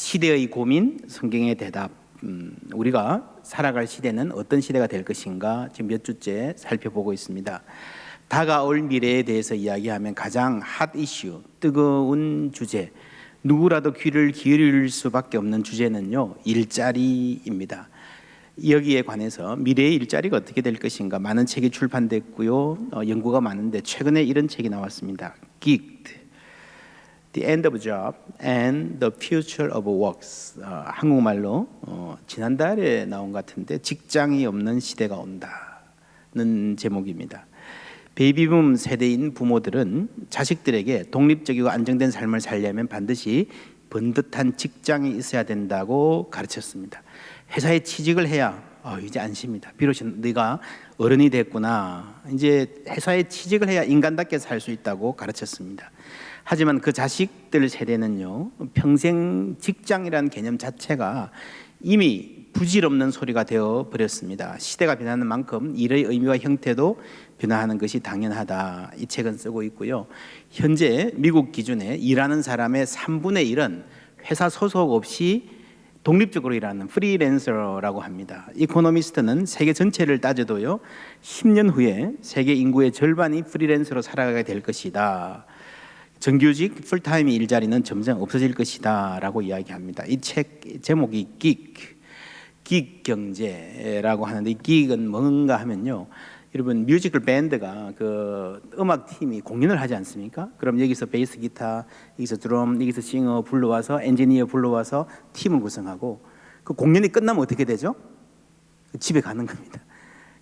시대의 고민, 성경의 대답. 우리가 살아갈 시대는 어떤 시대가 될 것인가 지금 몇 주째 살펴보고 있습니다. 다가올 미래에 대해서 이야기하면 가장 핫 이슈, 뜨거운 주제, 누구라도 귀를 기울일 수밖에 없는 주제는요, 일자리입니다. 여기에 관해서 미래의 일자리가 어떻게 될 것인가 많은 책이 출판됐고요, 연구가 많은데 최근에 이런 책이 나왔습니다. Geeked, The End of Job and the Future of Works. 한국말로 지난달에 나온 것 같은데 직장이 없는 시대가 온다는 제목입니다. 베이비붐 세대인 부모들은 자식들에게 독립적이고 안정된 삶을 살려면 반드시 번듯한 직장이 있어야 된다고 가르쳤습니다. 회사에 취직을 해야 이제 안심이다. 비로소 네가 어른이 됐구나. 이제 회사에 취직을 해야 인간답게 살 수 있다고 가르쳤습니다. 하지만 그 자식들 세대는요, 평생 직장이라는 개념 자체가 이미 부질없는 소리가 되어 버렸습니다. 시대가 변하는 만큼 일의 의미와 형태도 변화하는 것이 당연하다. 이 책은 쓰고 있고요. 현재 미국 기준에 일하는 사람의 3분의 1은 회사 소속 없이 독립적으로 일하는 프리랜서라고 합니다. 이코노미스트는 세계 전체를 따져도요, 10년 후에 세계 인구의 절반이 프리랜서로 살아가게 될 것이다. 정규직 풀타임 일자리는 점점 없어질 것이다 라고 이야기합니다. 이 책 제목이 긱 경제라고 하는데, 이 긱은 뭔가 하면요, 여러분 뮤지컬 밴드가 그 음악 팀이 공연을 하지 않습니까? 그럼 여기서 베이스 기타, 여기서 드럼, 여기서 싱어 불러와서 엔지니어 불러와서 팀을 구성하고, 그 공연이 끝나면 어떻게 되죠? 집에 가는 겁니다.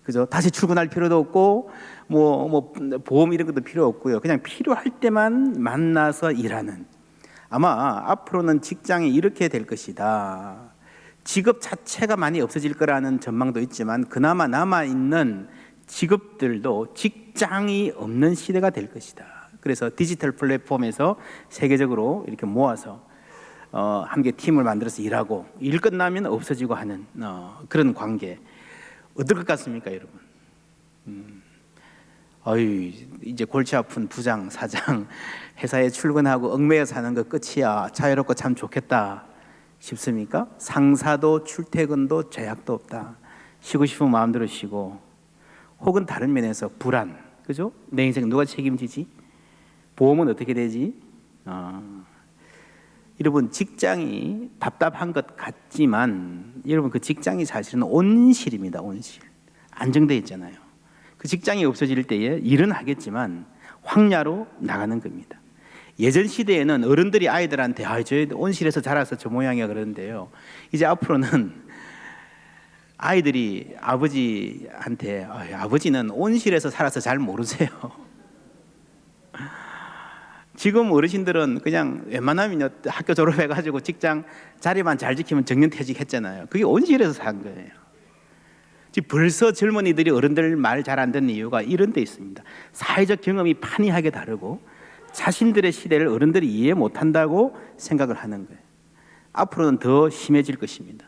그죠? 다시 출근할 필요도 없고 뭐 보험 이런 것도 필요 없고요. 그냥 필요할 때만 만나서 일하는. 아마 앞으로는 직장이 이렇게 될 것이다. 직업 자체가 많이 없어질 거라는 전망도 있지만 그나마 남아있는 직업들도 직장이 없는 시대가 될 것이다. 그래서 디지털 플랫폼에서 세계적으로 이렇게 모아서 함께 팀을 만들어서 일하고, 일 끝나면 없어지고 하는 그런 관계. 어떨 것 같습니까, 여러분? 이제 골치 아픈 부장, 사장, 회사에 출근하고 얽매여 사는 거 끝이야. 자유롭고 참 좋겠다 싶습니까? 상사도 출퇴근도 제약도 없다. 쉬고 싶으면 마음대로 쉬고, 혹은 다른 면에서 불안, 그죠? 내 인생 누가 책임지지? 보험은 어떻게 되지? 여러분, 직장이 답답한 것 같지만 여러분, 그 직장이 사실은 온실입니다. 온실. 안정되어 있잖아요. 그 직장이 없어질 때에 일은 하겠지만 황야로 나가는 겁니다. 예전 시대에는 어른들이 아이들한테 저 온실에서 자라서 저 모양이야 그러는데요, 이제 앞으로는 아이들이 아버지한테 아버지는 온실에서 살아서 잘 모르세요. 지금 어르신들은 그냥 웬만하면 학교 졸업해가지고 직장 자리만 잘 지키면 정년퇴직했잖아요. 그게 온실에서 산 거예요. 지금 벌써 젊은이들이 어른들 말 잘 안 듣는 이유가 이런 데 있습니다. 사회적 경험이 판이하게 다르고 자신들의 시대를 어른들이 이해 못한다고 생각을 하는 거예요. 앞으로는 더 심해질 것입니다.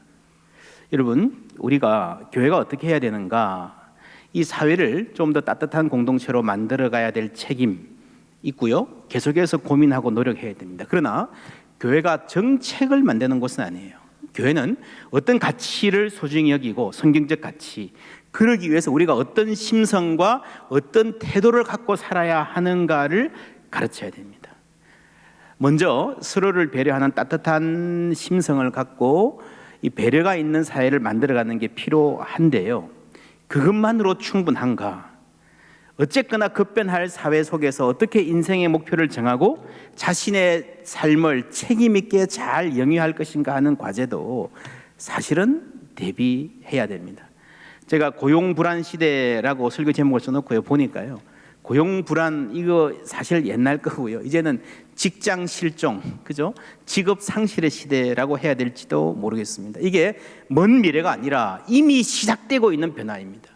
여러분, 우리가 교회가 어떻게 해야 되는가, 이 사회를 좀 더 따뜻한 공동체로 만들어가야 될 책임 있고요, 계속해서 고민하고 노력해야 됩니다. 그러나 교회가 정책을 만드는 곳은 아니에요. 교회는 어떤 가치를 소중히 여기고, 성경적 가치, 그러기 위해서 우리가 어떤 심성과 어떤 태도를 갖고 살아야 하는가를 가르쳐야 됩니다. 먼저 서로를 배려하는 따뜻한 심성을 갖고 이 배려가 있는 사회를 만들어가는 게 필요한데요, 그것만으로 충분한가? 어쨌거나 급변할 사회 속에서 어떻게 인생의 목표를 정하고 자신의 삶을 책임 있게 잘 영위할 것인가 하는 과제도 사실은 대비해야 됩니다. 제가 고용불안 시대라고 설교 제목을 써놓고요, 보니까요, 고용불안 이거 사실 옛날 거고요, 이제는 직장 실종, 그죠? 직업 상실의 시대라고 해야 될지도 모르겠습니다. 이게 먼 미래가 아니라 이미 시작되고 있는 변화입니다.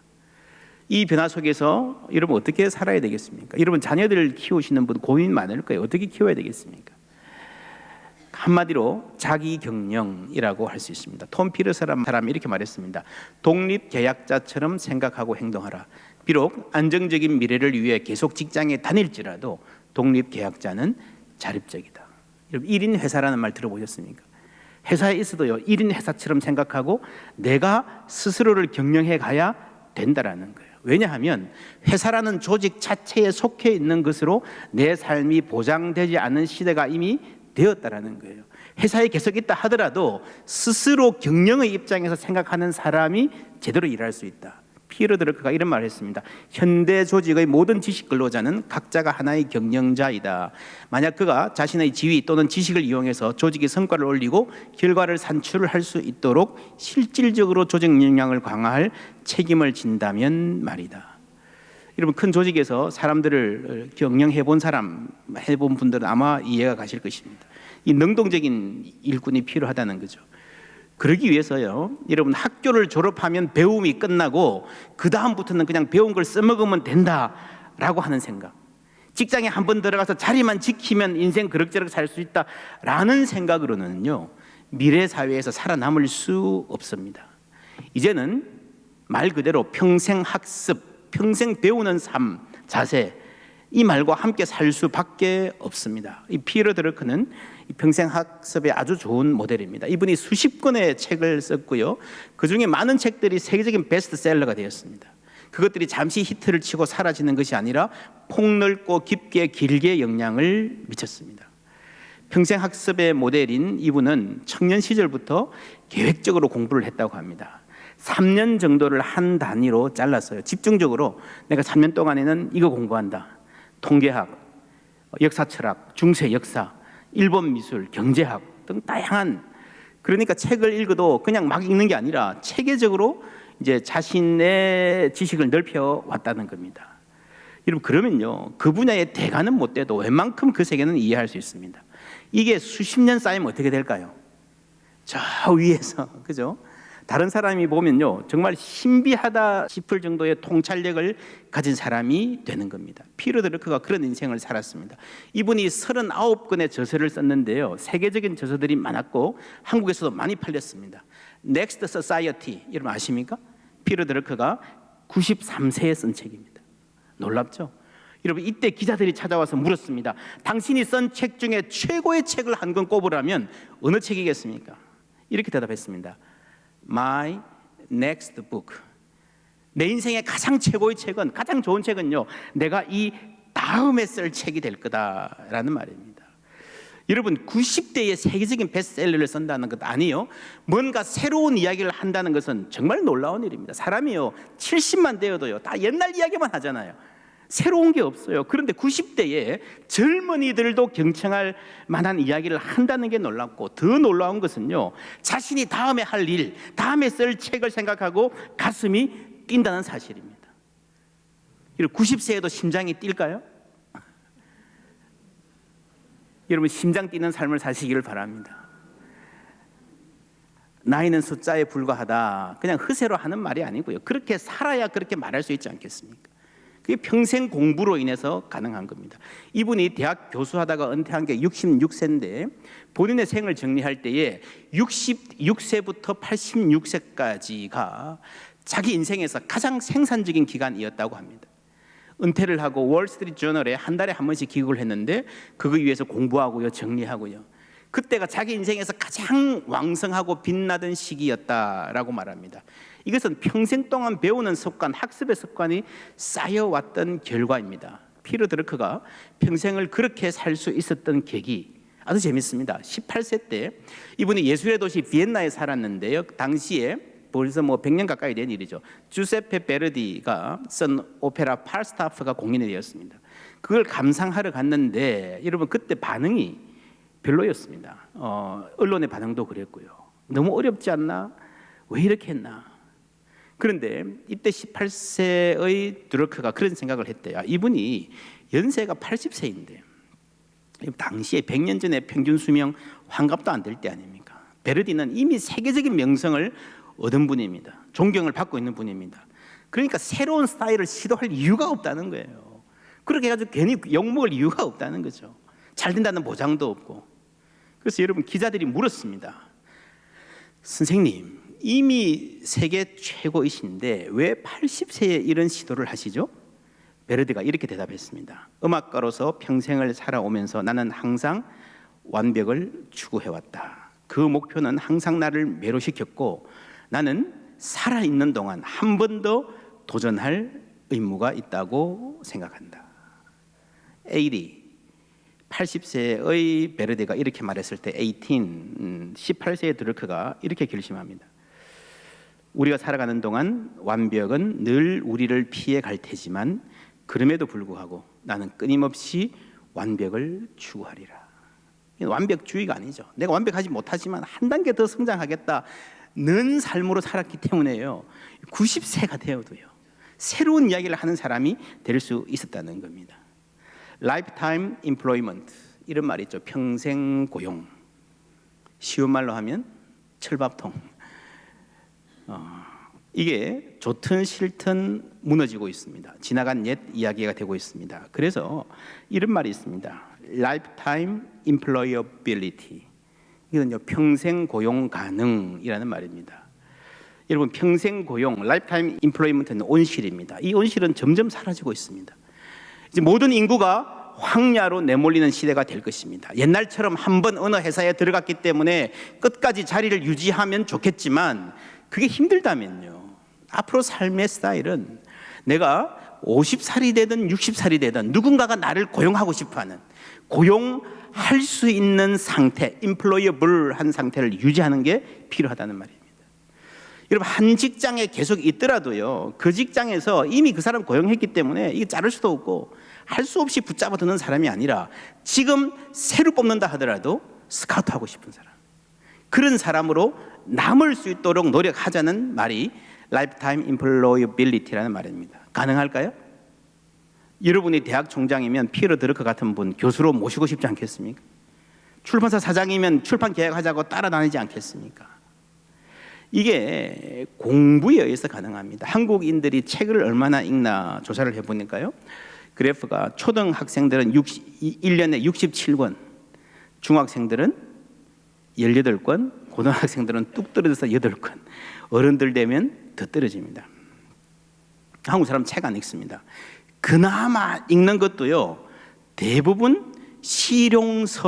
이 변화 속에서 여러분 어떻게 살아야 되겠습니까? 여러분 자녀들을 키우시는 분 고민 많을 거예요. 어떻게 키워야 되겠습니까? 한마디로 자기경영이라고 할 수 있습니다. 톰 피러스라는 사람이 이렇게 말했습니다. 독립계약자처럼 생각하고 행동하라. 비록 안정적인 미래를 위해 계속 직장에 다닐지라도 독립계약자는 자립적이다. 여러분 1인 회사라는 말 들어보셨습니까? 회사에 있어도요 1인 회사처럼 생각하고 내가 스스로를 경영해 가야 된다라는 거예요. 왜냐하면 회사라는 조직 자체에 속해 있는 것으로 내 삶이 보장되지 않은 시대가 이미 되었다라는 거예요. 회사에 계속 있다 하더라도 스스로 경영의 입장에서 생각하는 사람이 제대로 일할 수 있다. 피에르 드러크가 이런 말을 했습니다. 현대 조직의 모든 지식 근로자는 각자가 하나의 경영자이다. 만약 그가 자신의 지위 또는 지식을 이용해서 조직의 성과를 올리고 결과를 산출을 할 수 있도록 실질적으로 조직 역량을 강화할 책임을 진다면 말이다. 여러분, 큰 조직에서 사람들을 경영해 본 사람, 해본 분들은 아마 이해가 가실 것입니다. 이 능동적인 일꾼이 필요하다는 거죠. 그러기 위해서요, 여러분, 학교를 졸업하면 배움이 끝나고 그 다음부터는 그냥 배운 걸 써먹으면 된다라고 하는 생각, 직장에 한번 들어가서 자리만 지키면 인생 그럭저럭 살 수 있다라는 생각으로는요 미래 사회에서 살아남을 수 없습니다. 이제는 말 그대로 평생 학습, 평생 배우는 삶, 자세, 이 말과 함께 살 수밖에 없습니다. 이 피에르 드러크는 평생 학습에 아주 좋은 모델입니다. 이분이 수십 권의 책을 썼고요, 그 중에 많은 책들이 세계적인 베스트셀러가 되었습니다. 그것들이 잠시 히트를 치고 사라지는 것이 아니라 폭넓고 깊게 길게 영향을 미쳤습니다. 평생 학습의 모델인 이분은 청년 시절부터 계획적으로 공부를 했다고 합니다. 3년 정도를 한 단위로 잘랐어요. 집중적으로 내가 3년 동안에는 이거 공부한다. 통계학, 역사철학, 중세 역사, 일본 미술, 경제학 등 다양한, 그러니까 책을 읽어도 그냥 막 읽는 게 아니라 체계적으로 이제 자신의 지식을 넓혀 왔다는 겁니다. 여러분, 그러면요 그 분야의 대가는 못 돼도 웬만큼 그 세계는 이해할 수 있습니다. 이게 수십 년 쌓이면 어떻게 될까요? 저 위에서, 그죠? 다른 사람이 보면요 정말 신비하다 싶을 정도의 통찰력을 가진 사람이 되는 겁니다. 피에르 드러크가 그런 인생을 살았습니다. 이분이 39권의 저서를 썼는데요, 세계적인 저서들이 많았고 한국에서도 많이 팔렸습니다. 넥스트 소사이어티, 여러분 아십니까? 피에르 드러크가 93세에 쓴 책입니다. 놀랍죠? 여러분, 이때 기자들이 찾아와서 물었습니다. 당신이 쓴 책 중에 최고의 책을 한 권 꼽으라면 어느 책이겠습니까? 이렇게 대답했습니다. My next book. 내 인생의 가장 최고의 책은, 가장 좋은 책은요, 내가 이 다음에 쓸 책이 될 거다라는 말입니다. 여러분, 90대의 세계적인 베스트셀러를 쓴다는 것 아니에요. 뭔가 새로운 이야기를 한다는 것은 정말 놀라운 일입니다. 사람이요 70만 되어도요 다 옛날 이야기만 하잖아요. 새로운 게 없어요. 그런데 90대에 젊은이들도 경청할 만한 이야기를 한다는 게 놀랍고, 더 놀라운 것은요 자신이 다음에 할 일, 다음에 쓸 책을 생각하고 가슴이 뛴다는 사실입니다. 90세에도 심장이 뛸까요? 여러분, 심장 뛰는 삶을 사시기를 바랍니다. 나이는 숫자에 불과하다, 그냥 허세로 하는 말이 아니고요, 그렇게 살아야 그렇게 말할 수 있지 않겠습니까? 그게 평생 공부로 인해서 가능한 겁니다. 이분이 대학 교수하다가 은퇴한 게 66세인데 본인의 생을 정리할 때에 66세부터 86세까지가 자기 인생에서 가장 생산적인 기간이었다고 합니다. 은퇴를 하고 월스트리트 저널에 한 달에 한 번씩 기고를 했는데 그거 위해서 공부하고요, 정리하고요. 그때가 자기 인생에서 가장 왕성하고 빛나던 시기였다라고 말합니다. 이것은 평생 동안 배우는 습관, 학습의 습관이 쌓여왔던 결과입니다. 피에르 드러크가 평생을 그렇게 살 수 있었던 계기 아주 재밌습니다. 18세 때 이분이 예술의 도시 비엔나에 살았는데요, 당시에 벌써 100년 가까이 된 일이죠. 주세페 베르디가 쓴 오페라 팔스타프가 공연이 되었습니다. 그걸 감상하러 갔는데 여러분, 그때 반응이 별로였습니다. 언론의 반응도 그랬고요. 너무 어렵지 않나? 왜 이렇게 했나? 그런데 이때 18세의 드러크가 그런 생각을 했대요. 이분이 연세가 80세인데 당시에 100년 전에 평균 수명 환갑도 안 될 때 아닙니까? 베르디는 이미 세계적인 명성을 얻은 분입니다. 존경을 받고 있는 분입니다. 그러니까 새로운 스타일을 시도할 이유가 없다는 거예요. 그렇게 해가지고 괜히 욕먹을 이유가 없다는 거죠. 잘 된다는 보장도 없고. 그래서 여러분, 기자들이 물었습니다. 선생님, 이미 세계 최고이신데 왜 80세에 이런 시도를 하시죠? 베르디가 이렇게 대답했습니다. 음악가로서 평생을 살아오면서 나는 항상 완벽을 추구해왔다. 그 목표는 항상 나를 매료시켰고 나는 살아있는 동안 한 번 더 도전할 의무가 있다고 생각한다. 80세의 베르데가 이렇게 말했을 때 18세의 드르크가 이렇게 결심합니다. 우리가 살아가는 동안 완벽은 늘 우리를 피해 갈 테지만 그럼에도 불구하고 나는 끊임없이 완벽을 추구하리라. 완벽주의가 아니죠. 내가 완벽하지 못하지만 한 단계 더 성장하겠다는 삶으로 살았기 때문에요. 90세가 되어도요. 새로운 이야기를 하는 사람이 될 수 있었다는 겁니다. Lifetime employment 이런 말이 있죠. 평생 고용. 쉬운 말로 하면 철밥통. 이게 좋든 싫든 무너지고 있습니다. 지나간 옛 이야기가 되고 있습니다. 그래서 이런 말이 있습니다. Lifetime employability. 이건요, 평생 고용 가능이라는 말입니다. 여러분, 평생 고용, Lifetime employment는 온실입니다. 이 온실은 점점 사라지고 있습니다. 이제 모든 인구가 황야로 내몰리는 시대가 될 것입니다. 옛날처럼 한 번 어느 회사에 들어갔기 때문에 끝까지 자리를 유지하면 좋겠지만 그게 힘들다면요. 앞으로 삶의 스타일은 내가 50살이 되든 60살이 되든 누군가가 나를 고용하고 싶어하는, 고용할 수 있는 상태, employable한 상태를 유지하는 게 필요하다는 말입니다. 여러분, 한 직장에 계속 있더라도요, 그 직장에서 이미 그 사람 고용했기 때문에 이게 자를 수도 없고 할 수 없이 붙잡아 두는 사람이 아니라 지금 새로 뽑는다 하더라도 스카우트하고 싶은 사람, 그런 사람으로 남을 수 있도록 노력하자는 말이 Lifetime employability라는 말입니다. 가능할까요? 여러분이 대학 총장이면 피에르 드르크 같은 분 교수로 모시고 싶지 않겠습니까? 출판사 사장이면 출판 계약하자고 따라다니지 않겠습니까? 이게 공부에 의해서 가능합니다. 한국인들이 책을 얼마나 읽나 조사를 해보니까요, 그래프가 초등학생들은 1년에 67권, 중학생들은 18권, 고등학생들은 뚝 떨어져서 8권, 어른들 되면 더 떨어집니다. 한국 사람 책 안 읽습니다. 그나마 읽는 것도요, 대부분 실용서들입니다.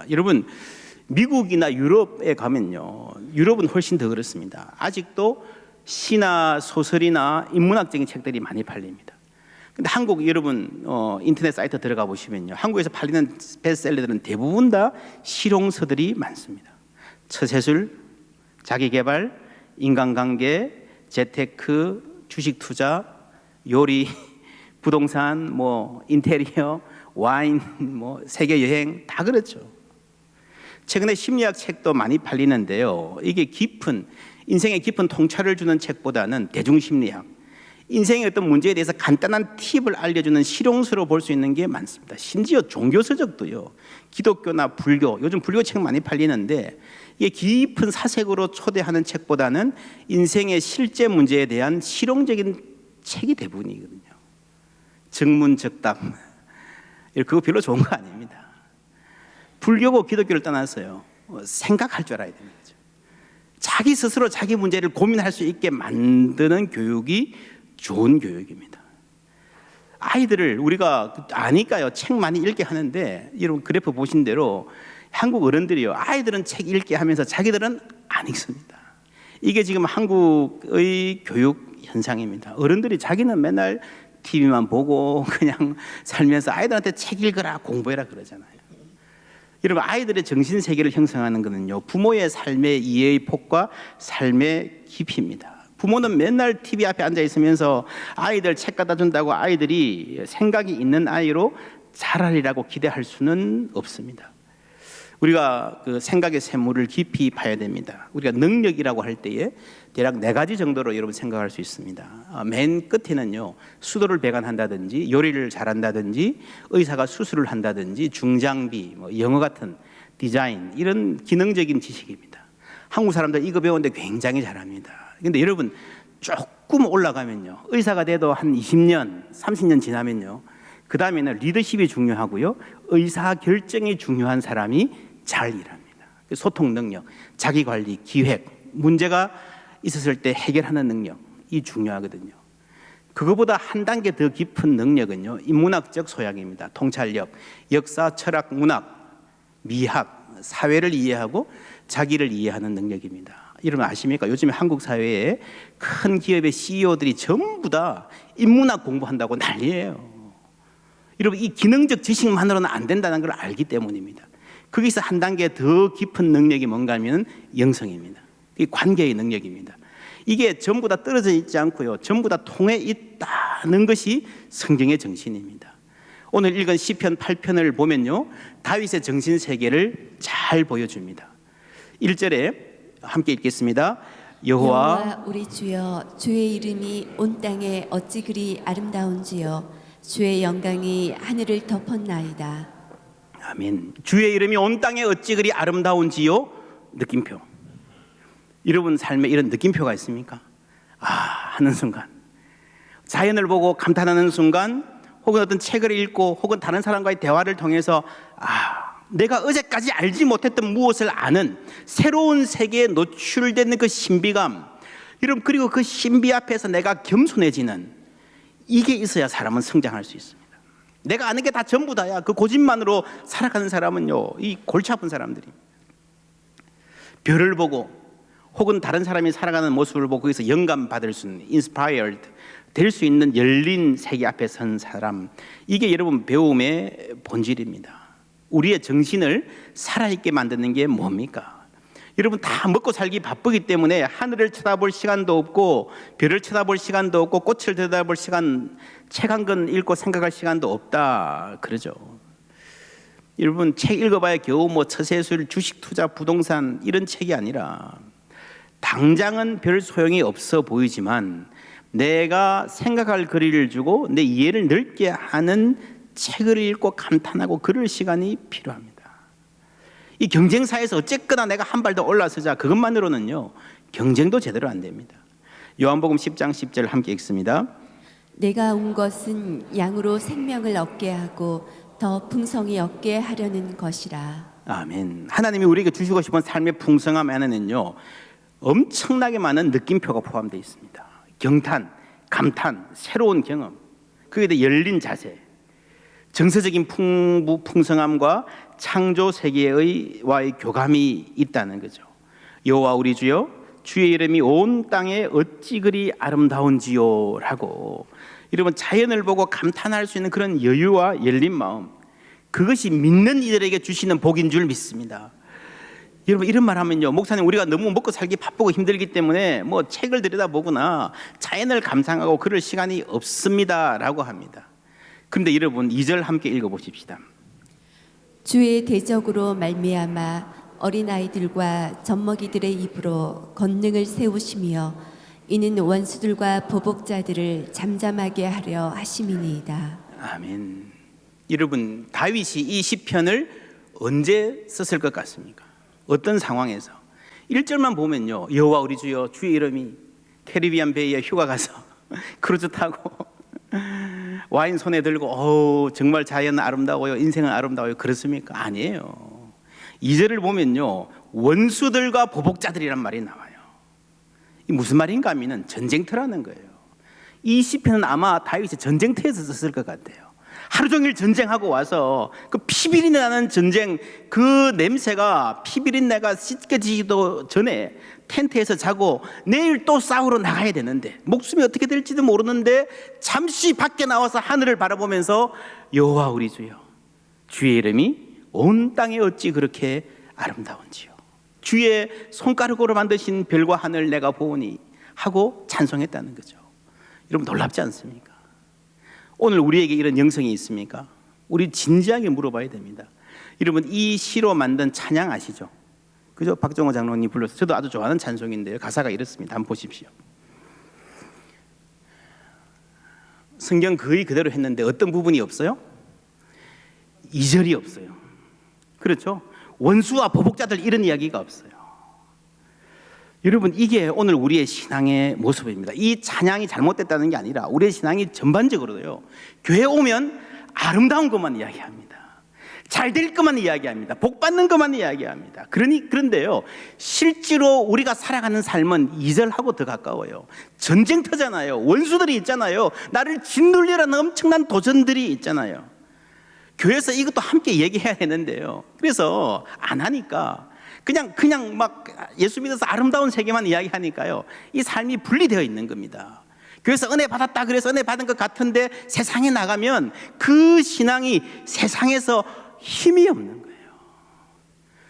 여러분, 미국이나 유럽에 가면요, 유럽은 훨씬 더 그렇습니다. 아직도 시나 소설이나 인문학적인 책들이 많이 팔립니다. 근데 한국, 여러분 인터넷 사이트 들어가 보시면요, 한국에서 팔리는 베스트셀러들은 대부분 다 실용서들이 많습니다. 처세술, 자기개발, 인간관계, 재테크, 주식 투자, 요리, 부동산, 인테리어, 와인, 세계 여행 다 그렇죠. 최근에 심리학 책도 많이 팔리는데요, 이게 깊은, 인생의 깊은 통찰을 주는 책보다는 대중심리학, 인생의 어떤 문제에 대해서 간단한 팁을 알려주는 실용서로 볼 수 있는 게 많습니다. 심지어 종교서적도요, 기독교나 불교, 요즘 불교 책 많이 팔리는데 이게 깊은 사색으로 초대하는 책보다는 인생의 실제 문제에 대한 실용적인 책이 대부분이거든요. 정문적답, 그거 별로 좋은 거 아닙니다. 불교고 기독교를 떠나서요, 생각할 줄 알아야 되는 거죠. 자기 스스로 자기 문제를 고민할 수 있게 만드는 교육이 좋은 교육입니다. 아이들을 우리가 아니까요, 책 많이 읽게 하는데, 여러분 그래프 보신 대로 한국 어른들이요, 아이들은 책 읽게 하면서 자기들은 안 읽습니다. 이게 지금 한국의 교육 현상입니다. 어른들이 자기는 맨날 TV만 보고 그냥 살면서 아이들한테 책 읽어라, 공부해라 그러잖아요. 여러분, 아이들의 정신세계를 형성하는 것은요, 부모의 삶의 이해의 폭과 삶의 깊이입니다. 부모는 맨날 TV 앞에 앉아 있으면서 아이들 책 갖다 준다고 아이들이 생각이 있는 아이로 자라리라고 기대할 수는 없습니다. 우리가 그 생각의 샘물을 깊이 봐야 됩니다. 우리가 능력이라고 할 때에 대략 4가지 정도로 여러분 생각할 수 있습니다. 맨 끝에는요, 수도를 배관한다든지 요리를 잘한다든지 의사가 수술을 한다든지 중장비, 영어 같은 디자인, 이런 기능적인 지식입니다. 한국 사람들 이거 배우는데 굉장히 잘합니다. 근데 여러분, 조금 올라가면요, 의사가 돼도 한 20년, 30년 지나면요, 그 다음에는 리더십이 중요하고요, 의사결정이 중요한 사람이 잘 일합니다. 소통 능력, 자기관리, 기획, 문제가 있었을 때 해결하는 능력이 중요하거든요. 그거보다 한 단계 더 깊은 능력은요, 인문학적 소양입니다. 통찰력, 역사, 철학, 문학, 미학, 사회를 이해하고 자기를 이해하는 능력입니다. 여러분 아십니까? 요즘에 한국 사회에 큰 기업의 CEO들이 전부 다 인문학 공부한다고 난리예요. 여러분 이 기능적 지식만으로는 안 된다는 걸 알기 때문입니다. 거기서 한 단계 더 깊은 능력이 뭔가 하면 영성입니다. 이 관계의 능력입니다. 이게 전부 다 떨어져 있지 않고요, 전부 다 통해 있다는 것이 성경의 정신입니다. 오늘 읽은 시편 8편을 보면요, 다윗의 정신 세계를 잘 보여줍니다. 1절에 함께 읽겠습니다. 여호와 우리 주여, 주의 이름이 온 땅에 어찌 그리 아름다운지요, 주의 영광이 하늘을 덮었나이다. 아멘. 주의 이름이 온 땅에 어찌 그리 아름다운지요. 느낌표. 여러분 삶에 이런 느낌표가 있습니까? 하는 순간, 자연을 보고 감탄하는 순간, 혹은 어떤 책을 읽고 혹은 다른 사람과의 대화를 통해서 내가 어제까지 알지 못했던 무엇을 아는 새로운 세계에 노출되는 그 신비감, 여러분, 그리고 그 신비 앞에서 내가 겸손해지는, 이게 있어야 사람은 성장할 수 있습니다. 내가 아는 게 다 전부 다야. 그 고집만으로 살아가는 사람은요, 이 골치 아픈 사람들이. 별을 보고 혹은 다른 사람이 살아가는 모습을 보고 거기서 영감 받을 수 있는, inspired 될 수 있는 열린 세계 앞에 선 사람, 이게 여러분 배움의 본질입니다. 우리의 정신을 살아있게 만드는 게 뭡니까? 여러분 다 먹고 살기 바쁘기 때문에 하늘을 쳐다볼 시간도 없고 별을 쳐다볼 시간도 없고 꽃을 들여다볼 시간, 책 한 권 읽고 생각할 시간도 없다 그러죠. 여러분 책 읽어봐야 겨우 뭐 처세술, 주식 투자, 부동산 이런 책이 아니라, 당장은 별 소용이 없어 보이지만 내가 생각할 거리를 주고 내 이해를 넓게 하는 책을 읽고 감탄하고 그럴 시간이 필요합니다. 이 경쟁사에서 어쨌거나 내가 한 발 더 올라서자, 그것만으로는요 경쟁도 제대로 안 됩니다. 요한복음 10장 10절 함께 읽습니다. 내가 온 것은 양으로 생명을 얻게 하고 더 풍성히 얻게 하려는 것이라. 아멘. 하나님이 우리에게 주시고 싶은 삶의 풍성함 안에는요 엄청나게 많은 느낌표가 포함되어 있습니다. 경탄, 감탄, 새로운 경험, 그에 대해 열린 자세, 정서적인 풍성함과 창조 세계와의 교감이 있다는 거죠. 여호와 우리 주여, 주의 이름이 온 땅에 어찌 그리 아름다운지요 라고, 여러분 자연을 보고 감탄할 수 있는 그런 여유와 열린 마음, 그것이 믿는 이들에게 주시는 복인 줄 믿습니다. 여러분 이런 말 하면요, 목사님 우리가 너무 먹고 살기 바쁘고 힘들기 때문에 뭐 책을 들여다보거나 자연을 감상하고 그럴 시간이 없습니다 라고 합니다. 그런데 여러분 2절 함께 읽어보십시다. 주의 대적으로 말미암아 어린아이들과 젖먹이들의 입으로 권능을 세우시며 이는 원수들과 보복자들을 잠잠하게 하려 하심이니이다. 아멘. 여러분 다윗이 이 시편을 언제 썼을 것 같습니까? 어떤 상황에서? 1절만 보면요, 여호와 우리 주여, 주의 이름이, 캐리비안 베이에 휴가 가서 크루즈 타고 와인 손에 들고 정말 자연은 아름다워요, 인생은 아름다워요, 그렇습니까? 아니에요. 2절을 보면요, 원수들과 보복자들이란 말이 나와요. 이 무슨 말인가 하면 전쟁터라는 거예요. 이 시편은 아마 다윗이 전쟁터에서 썼을 것 같아요. 하루 종일 전쟁하고 와서 그 피비린내 나는 전쟁, 그 냄새가, 피비린내가 씻겨지기도 전에 텐트에서 자고 내일 또 싸우러 나가야 되는데 목숨이 어떻게 될지도 모르는데 잠시 밖에 나와서 하늘을 바라보면서 여호와 우리 주여, 주의 이름이 온 땅에 어찌 그렇게 아름다운지요, 주의 손가락으로 만드신 별과 하늘 내가 보오니 하고 찬송했다는 거죠. 여러분 놀랍지 않습니까? 오늘 우리에게 이런 영성이 있습니까? 우리 진지하게 물어봐야 됩니다. 여러분 이 시로 만든 찬양 아시죠? 그죠? 박정호 장로님 불러서 저도 아주 좋아하는 찬송인데요, 가사가 이렇습니다. 한번 보십시오. 성경 거의 그대로 했는데 어떤 부분이 없어요? 2절이 없어요. 그렇죠? 원수와 보복자들 이런 이야기가 없어요. 여러분 이게 오늘 우리의 신앙의 모습입니다. 이 찬양이 잘못됐다는 게 아니라 우리의 신앙이 전반적으로요, 교회 오면 아름다운 것만 이야기합니다. 잘 될 것만 이야기합니다. 복 받는 것만 이야기합니다. 그런데요, 실제로 우리가 살아가는 삶은 2절하고 더 가까워요. 전쟁터잖아요. 원수들이 있잖아요. 나를 짓눌리라는 엄청난 도전들이 있잖아요. 교회에서 이것도 함께 얘기해야 되는데요. 그래서 안 하니까 그냥 막 예수 믿어서 아름다운 세계만 이야기하니까요. 이 삶이 분리되어 있는 겁니다. 교회에서 은혜 받았다 그래서 은혜 받은 것 같은데 세상에 나가면 그 신앙이 세상에서 힘이 없는 거예요.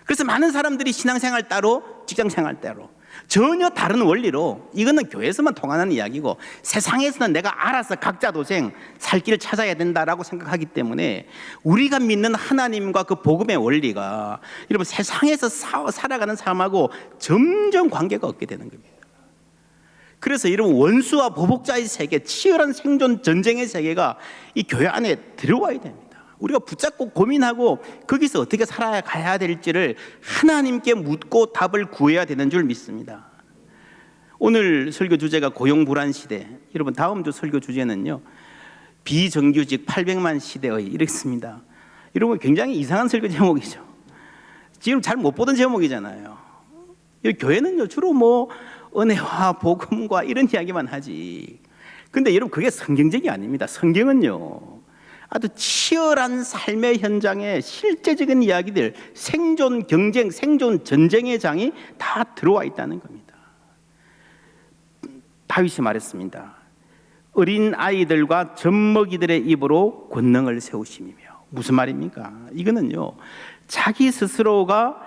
그래서 많은 사람들이 신앙생활 따로 직장생활 따로 전혀 다른 원리로, 이거는 교회에서만 통하는 이야기고 세상에서는 내가 알아서 각자 도생 살 길을 찾아야 된다라고 생각하기 때문에 우리가 믿는 하나님과 그 복음의 원리가 여러분 세상에서 살아가는 삶하고 점점 관계가 없게 되는 겁니다. 그래서 여러분 원수와 보복자의 세계, 치열한 생존 전쟁의 세계가 이 교회 안에 들어와야 됩니다. 우리가 붙잡고 고민하고 거기서 어떻게 살아가야 될지를 하나님께 묻고 답을 구해야 되는 줄 믿습니다. 오늘 설교 주제가 고용불안 시대. 여러분 다음 주 설교 주제는요, 비정규직 800만 시대의 이렇습니다. 여러분 굉장히 이상한 설교 제목이죠. 지금 잘 못 보던 제목이잖아요. 교회는요 주로 뭐 은혜와 복음과 이런 이야기만 하지. 근데 여러분 그게 성경적이 아닙니다. 성경은요 아주 치열한 삶의 현장에 실제적인 이야기들, 생존 경쟁, 생존 전쟁의 장이 다 들어와 있다는 겁니다. 다윗이 말했습니다. 어린 아이들과 젖먹이들의 입으로 권능을 세우심이며. 무슨 말입니까? 이거는요 자기 스스로가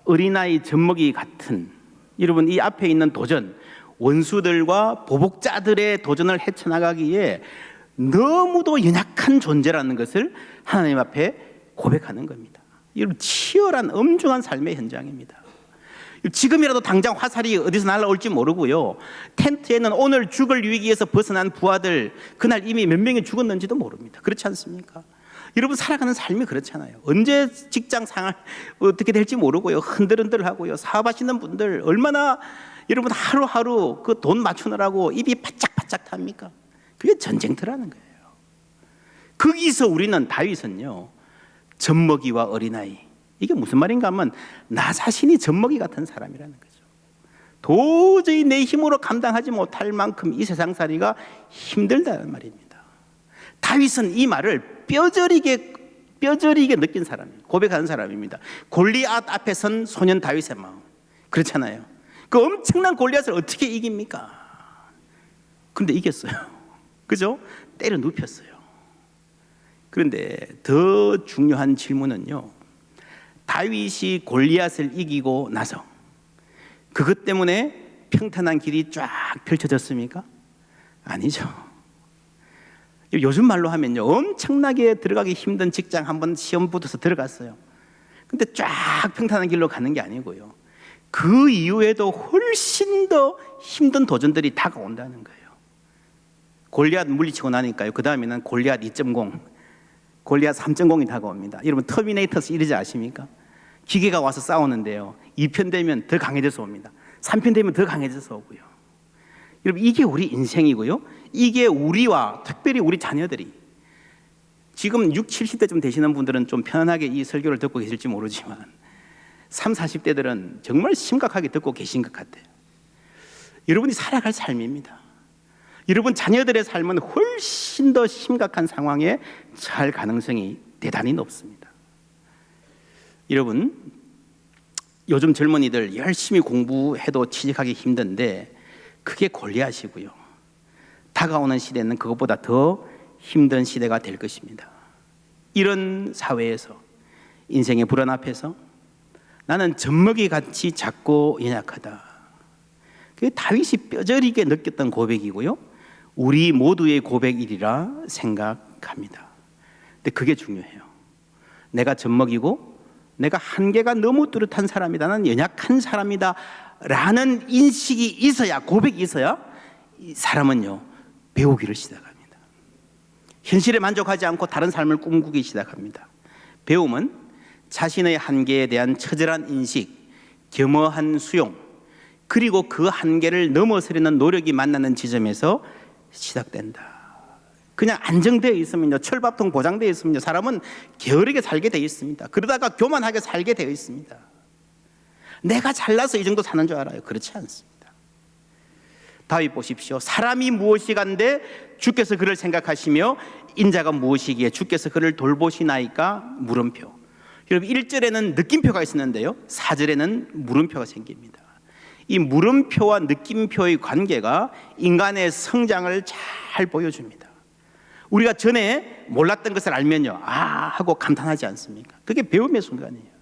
어린아이 젖먹이 같은, 여러분 이 앞에 있는 도전, 원수들과 보복자들의 도전을 헤쳐나가기에 너무도 연약한 존재라는 것을 하나님 앞에 고백하는 겁니다. 여러분 치열한 엄중한 삶의 현장입니다. 지금이라도 당장 화살이 어디서 날아올지 모르고요, 텐트에는 오늘 죽을 위기에서 벗어난 부하들 그날 이미 몇 명이 죽었는지도 모릅니다. 그렇지 않습니까? 여러분 살아가는 삶이 그렇잖아요. 언제 직장 상황 어떻게 될지 모르고요, 흔들흔들하고요, 사업하시는 분들 얼마나 여러분 하루하루 그 돈 맞추느라고 입이 바짝바짝 탑니까? 그게 전쟁터라는 거예요. 거기서 우리는 다윗은요 젖먹이와 어린아이, 이게 무슨 말인가 하면 나 자신이 젖먹이 같은 사람이라는 거죠. 도저히 내 힘으로 감당하지 못할 만큼 이 세상살이가 힘들다는 말입니다. 다윗은 이 말을 뼈저리게 느낀 사람이에요. 고백하는 사람입니다. 골리앗 앞에 선 소년 다윗의 마음, 그렇잖아요. 그 엄청난 골리앗을 어떻게 이깁니까? 그런데 이겼어요. 그죠? 때려 눕혔어요. 그런데 더 중요한 질문은요, 다윗이 골리앗을 이기고 나서 그것 때문에 평탄한 길이 쫙 펼쳐졌습니까? 아니죠. 요즘 말로 하면요 엄청나게 들어가기 힘든 직장 한번 시험 붙어서 들어갔어요. 근데 쫙 평탄한 길로 가는 게 아니고요, 그 이후에도 훨씬 더 힘든 도전들이 다가온다는 거예요. 골리앗 물리치고 나니까요, 그 다음에는 골리앗 2.0, 골리앗 3.0이 다가옵니다. 여러분 터미네이터 시리즈 아십니까? 기계가 와서 싸우는데요, 2편 되면 더 강해져서 옵니다. 3편 되면 더 강해져서 오고요. 여러분 이게 우리 인생이고요, 이게 우리와 특별히 우리 자녀들이, 지금 60, 70대쯤 되시는 분들은 좀 편안하게 이 설교를 듣고 계실지 모르지만 30, 40대들은 정말 심각하게 듣고 계신 것 같아요. 여러분이 살아갈 삶입니다. 여러분 자녀들의 삶은 훨씬 더 심각한 상황에 처할 가능성이 대단히 높습니다. 여러분 요즘 젊은이들 열심히 공부해도 취직하기 힘든데 그게 골리앗이고요, 다가오는 시대는 그것보다 더 힘든 시대가 될 것입니다. 이런 사회에서 인생의 불안 앞에서 나는 젖먹이 같이 작고 연약하다, 그게 다윗이 뼈저리게 느꼈던 고백이고요, 우리 모두의 고백이리라 생각합니다. 근데 그게 중요해요. 내가 젖먹이고 내가 한계가 너무 뚜렷한 사람이다, 나는 연약한 사람이다 라는 인식이 있어야, 고백이 있어야 이 사람은요 배우기를 시작합니다. 현실에 만족하지 않고 다른 삶을 꿈꾸기 시작합니다. 배움은 자신의 한계에 대한 처절한 인식, 겸허한 수용, 그리고 그 한계를 넘어서려는 노력이 만나는 지점에서 시작된다. 그냥 안정되어 있으면요, 철밥통 보장되어 있으면요, 사람은 게으르게 살게 되어 있습니다. 그러다가 교만하게 살게 되어 있습니다. 내가 잘나서 이 정도 사는 줄 알아요. 그렇지 않습니다. 다윗 보십시오. 사람이 무엇이간데 주께서 그를 생각하시며 인자가 무엇이기에 주께서 그를 돌보시나이까 물음표. 여러분 1절에는 느낌표가 있었는데요, 4절에는 물음표가 생깁니다. 이 물음표와 느낌표의 관계가 인간의 성장을 잘 보여줍니다. 우리가 전에 몰랐던 것을 알면요, 아 하고 감탄하지 않습니까? 그게 배움의 순간이에요.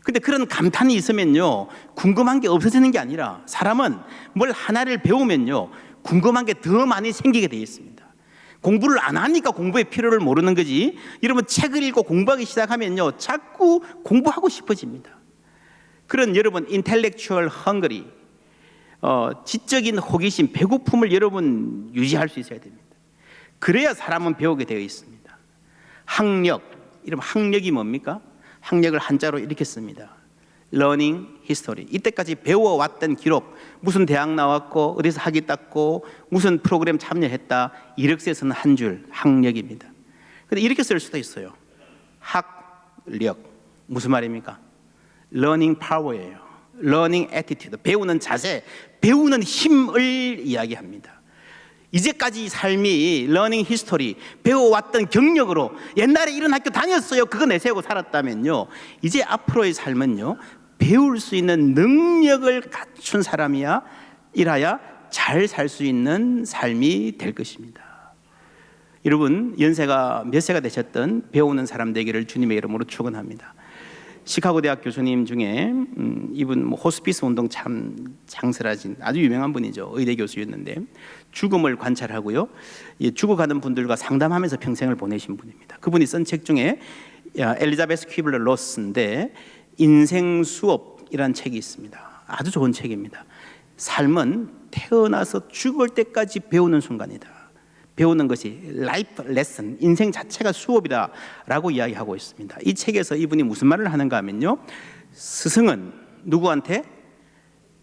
근데 그런 감탄이 있으면요, 궁금한 게 없어지는 게 아니라 사람은 뭘 하나를 배우면요, 궁금한 게 더 많이 생기게 되어 있습니다. 공부를 안 하니까 공부의 필요를 모르는 거지, 여러분 책을 읽고 공부하기 시작하면요, 자꾸 공부하고 싶어집니다. 그런 여러분 intellectual hungry, 지적인 호기심, 배고픔을 여러분 유지할 수 있어야 됩니다. 그래야 사람은 배우게 되어 있습니다. 학력, 이러면 학력이 뭡니까? 학력을 한자로 이렇게 씁니다. Learning history. 이때까지 배워왔던 기록, 무슨 대학 나왔고 어디서 학위 땄고 무슨 프로그램 참여했다, 이렇게 써서는 한 줄 학력입니다. 근데 이렇게 쓸 수도 있어요. 학력. 무슨 말입니까? Learning power예요. Learning attitude. 배우는 자세, 배우는 힘을 이야기합니다. 이제까지 삶이 learning history, 배워왔던 경력으로 옛날에 이런 학교 다녔어요, 그거 내세우고 살았다면요, 이제 앞으로의 삶은요, 배울 수 있는 능력을 갖춘 사람이야 이라야 잘 살 수 있는 삶이 될 것입니다. 여러분 연세가 몇 세가 되셨든 배우는 사람 되기를 주님의 이름으로 축원합니다. 시카고 대학 교수님 중에 이분 호스피스 운동 참 장설하신 아주 유명한 분이죠. 의대 교수였는데 죽음을 관찰하고요, 죽어가는 분들과 상담하면서 평생을 보내신 분입니다. 그분이 쓴 책 중에 엘리자베스 퀴블러 로스인데 인생 수업이라는 책이 있습니다. 아주 좋은 책입니다. 삶은 태어나서 죽을 때까지 배우는 순간이다. 배우는 것이 라이프 레슨, 인생 자체가 수업이다 라고 이야기하고 있습니다. 이 책에서 이분이 무슨 말을 하는가 하면요, 스승은 누구한테?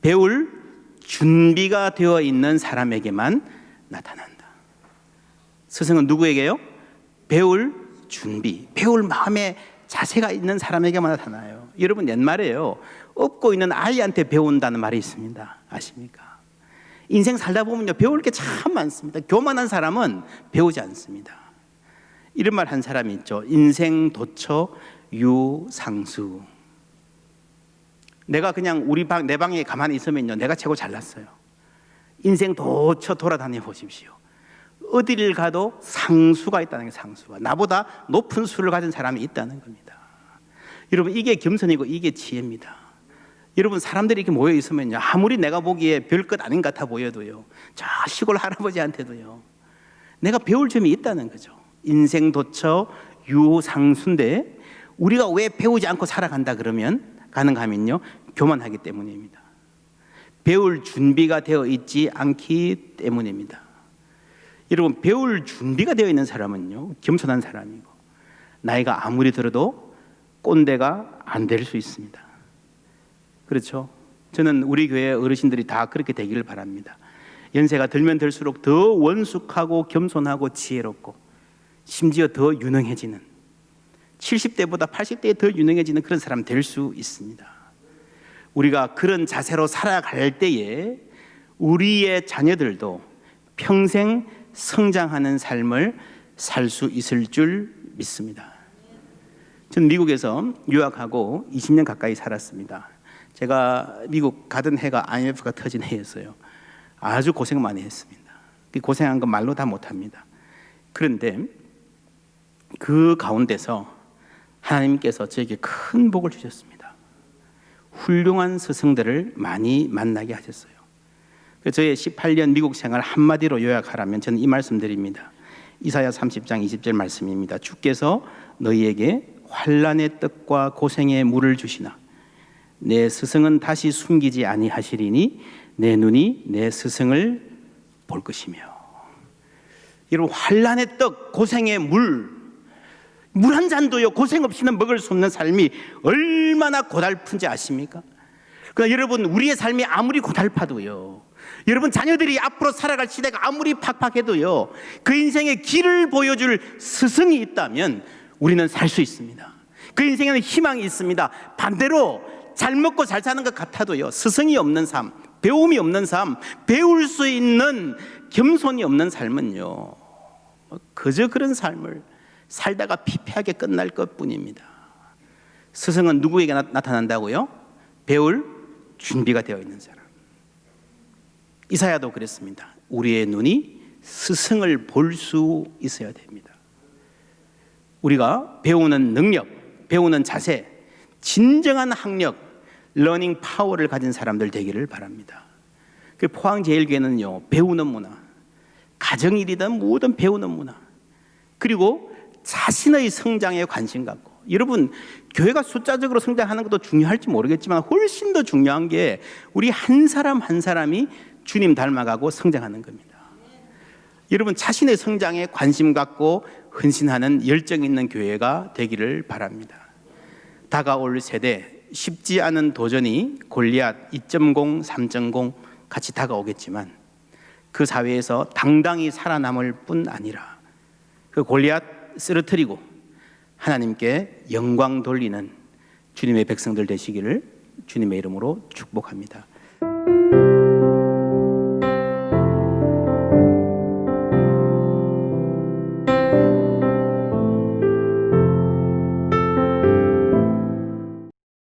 배울 준비가 되어 있는 사람에게만 나타난다. 스승은 누구에게요? 배울 준비, 배울 마음의 자세가 있는 사람에게만 나타나요. 여러분 옛말에요, 업고 있는 아이한테 배운다는 말이 있습니다. 아십니까? 인생 살다 보면요, 배울 게 참 많습니다. 교만한 사람은 배우지 않습니다. 이런 말 한 사람이 있죠. 인생 도처 유상수. 내가 그냥 내 방에 가만히 있으면요, 내가 최고 잘났어요. 인생 도처 돌아다녀 보십시오. 어디를 가도 상수가 있다는 게, 상수가 나보다 높은 수를 가진 사람이 있다는 겁니다. 여러분 이게 겸손이고 이게 지혜입니다. 여러분 사람들이 이렇게 모여 있으면요, 아무리 내가 보기에 별것 아닌 것 같아 보여도요, 저 시골 할아버지한테도요, 내가 배울 점이 있다는 거죠. 인생 도처 유상수인데 우리가 왜 배우지 않고 살아간다 그러면 가는가 하면요, 교만하기 때문입니다. 배울 준비가 되어 있지 않기 때문입니다. 여러분 배울 준비가 되어 있는 사람은요, 겸손한 사람이고 나이가 아무리 들어도 꼰대가 안 될 수 있습니다. 그렇죠? 저는 우리 교회 어르신들이 다 그렇게 되기를 바랍니다. 연세가 들면 들수록 더 원숙하고 겸손하고 지혜롭고 심지어 더 유능해지는, 70대보다 80대에 더 유능해지는 그런 사람 될 수 있습니다. 우리가 그런 자세로 살아갈 때에 우리의 자녀들도 평생 성장하는 삶을 살 수 있을 줄 믿습니다. 저는 미국에서 유학하고 20년 가까이 살았습니다. 제가 미국 가던 해가 IMF가 터진 해였어요. 아주 고생 많이 했습니다. 고생한 거 말로 다 못합니다. 그런데 그 가운데서 하나님께서 저에게 큰 복을 주셨습니다. 훌륭한 스승들을 많이 만나게 하셨어요. 저의 18년 미국 생활 한마디로 요약하라면 저는 이 말씀 드립니다. 이사야 30장 20절 말씀입니다. 주께서 너희에게 환난의 떡과 고생의 물을 주시나 내 스승은 다시 숨기지 아니하시리니 내 눈이 내 스승을 볼 것이며. 여러분 환난의 떡, 고생의 물 한 잔도요 고생 없이는 먹을 수 없는 삶이 얼마나 고달픈지 아십니까? 그러니까 여러분 우리의 삶이 아무리 고달파도요, 여러분 자녀들이 앞으로 살아갈 시대가 아무리 팍팍해도요, 그 인생의 길을 보여줄 스승이 있다면 우리는 살 수 있습니다. 그 인생에는 희망이 있습니다. 반대로 잘 먹고 잘 사는 것 같아도요, 스승이 없는 삶, 배움이 없는 삶, 배울 수 있는 겸손이 없는 삶은요 그저 그런 삶을 살다가 피폐하게 끝날 것뿐입니다. 스승은 누구에게 나타난다고요? 배울 준비가 되어 있는 사람. 이사야도 그랬습니다. 우리의 눈이 스승을 볼 수 있어야 됩니다. 우리가 배우는 능력, 배우는 자세, 진정한 학력, 러닝 파워를 가진 사람들 되기를 바랍니다. 그 포항제일교회는요, 배우는 문화, 가정일이든 뭐든 배우는 문화, 그리고 자신의 성장에 관심 갖고, 여러분 교회가 숫자적으로 성장하는 것도 중요할지 모르겠지만 훨씬 더 중요한 게 우리 한 사람 한 사람이 주님 닮아가고 성장하는 겁니다. 여러분 자신의 성장에 관심 갖고 헌신하는 열정 있는 교회가 되기를 바랍니다. 다가올 세대, 쉽지 않은 도전이 골리앗 2.0, 3.0 같이 다가오겠지만 그 사회에서 당당히 살아남을 뿐 아니라 그 골리앗 쓰러뜨리고 하나님께 영광 돌리는 주님의 백성들 되시기를 주님의 이름으로 축복합니다.